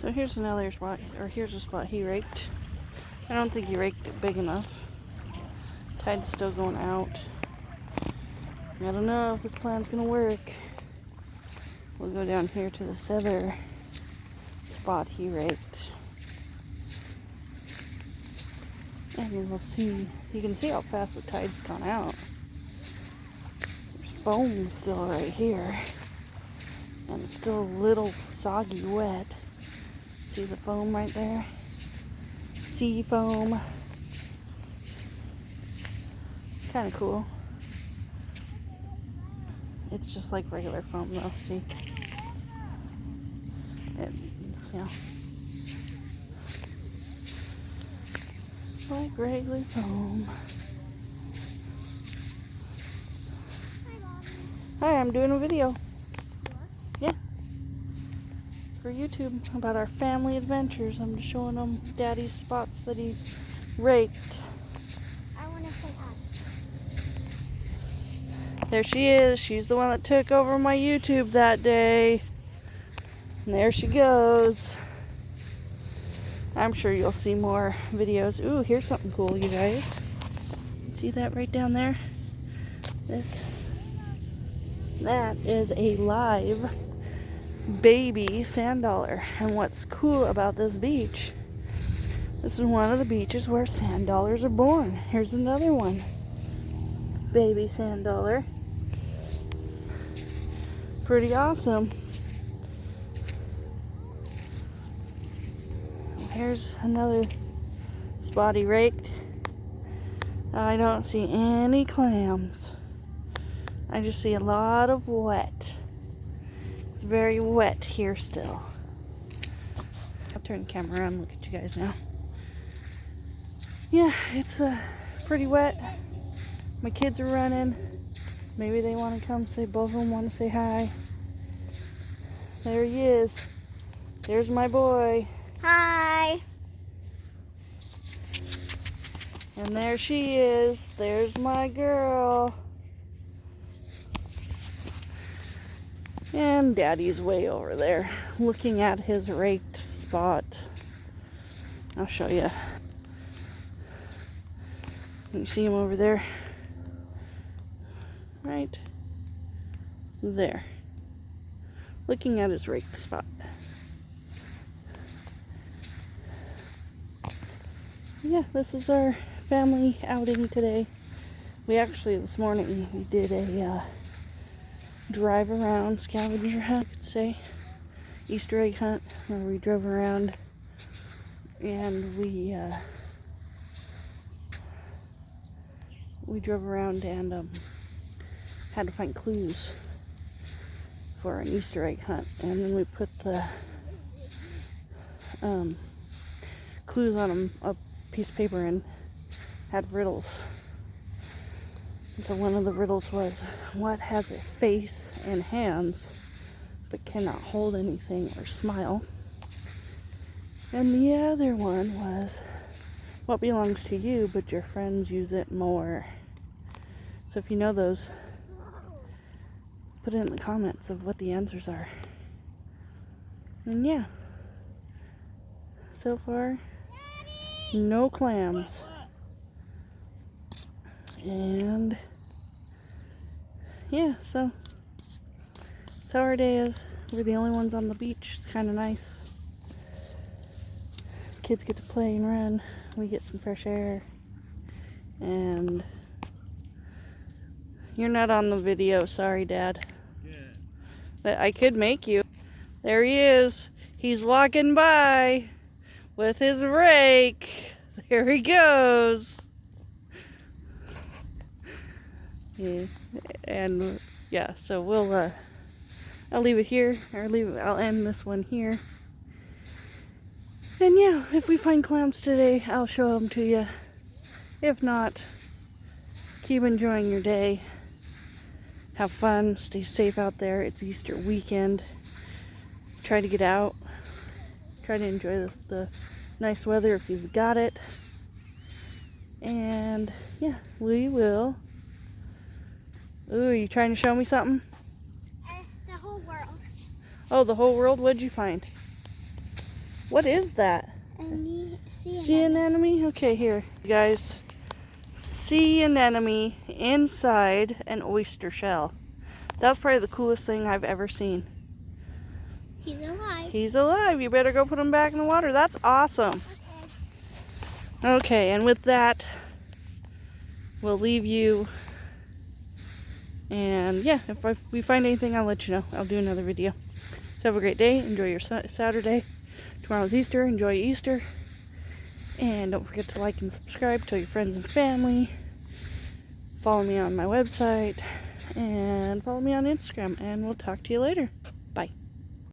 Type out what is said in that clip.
So here's another spot, or here's a spot he raked. I don't think he raked it big enough. Tide's still going out. I don't know if this plan's gonna work. We'll go down here to this other spot he raked. And we'll see, you can see how fast the tide's gone out. There's foam still right here. And it's still a little soggy wet. See the foam right there? Sea foam. It's kind of cool. It's just like regular foam though, see? Yeah. It's like regular foam. Hi, I'm doing a video. Yeah. For YouTube about our family adventures. I'm just showing them Daddy's spots that he raked. I want to say hi. There she is. She's the one that took over my YouTube that day. And there she goes. I'm sure you'll see more videos. Ooh, here's something cool, you guys. See that right down there? That is a live baby sand dollar. And what's cool about this beach, this is one of the beaches where sand dollars are born. Here's another one. Baby sand dollar. Pretty awesome. Here's another spot he raked. I don't see any clams. I just see a lot of wet. It's very wet here still. I'll turn the camera around and look at you guys now. Yeah, it's pretty wet. My kids are running. Maybe they want to come say, both of them want to say hi. There he is. There's my boy. Hi. And there she is. There's my girl. And Daddy's way over there looking at his raked spot. I'll show you. You see him over there? Right there. Looking at his raked spot. Yeah, this is our family outing today. We actually, this morning, we did a drive around scavenger hunt, I could say. Easter egg hunt, where we drove around and we drove around and had to find clues for an Easter egg hunt. And then we put the clues on a piece of paper and had riddles. So one of the riddles was, what has a face and hands but cannot hold anything or smile? And the other one was, what belongs to you but your friends use it more? So if you know those, put it in the comments of what the answers are. And yeah, so far, no clams. And yeah, so that's how our day is. We're the only ones on the beach. It's kind of nice. Kids get to play and run. We get some fresh air. And you're not on the video. Sorry, Dad. Yeah. But I could make you. There he is. He's walking by with his rake. There he goes. Yeah. And yeah, so we'll I'll leave it here, or I'll end this one here. And yeah, if we find clams today, I'll show them to you. If not, keep enjoying your day. Have fun, stay safe out there. It's Easter weekend. Try to get out. Try to enjoy the nice weather if you've got it. And yeah, we will. Ooh, you trying to show me something? The whole world. Oh, the whole world? What'd you find? What is that? Sea anemone? Okay, here, guys. Sea anemone inside an oyster shell. That's probably the coolest thing I've ever seen. He's alive. He's alive. You better go put him back in the water. That's awesome. Okay, and with that, we'll leave you. And yeah, if we find anything, I'll let you know. I'll do another video. So have a great day. Enjoy your Saturday. Tomorrow's Easter. Enjoy Easter. And don't forget to like and subscribe. Tell your friends and family. Follow me on my website. And follow me on Instagram. And we'll talk to you later.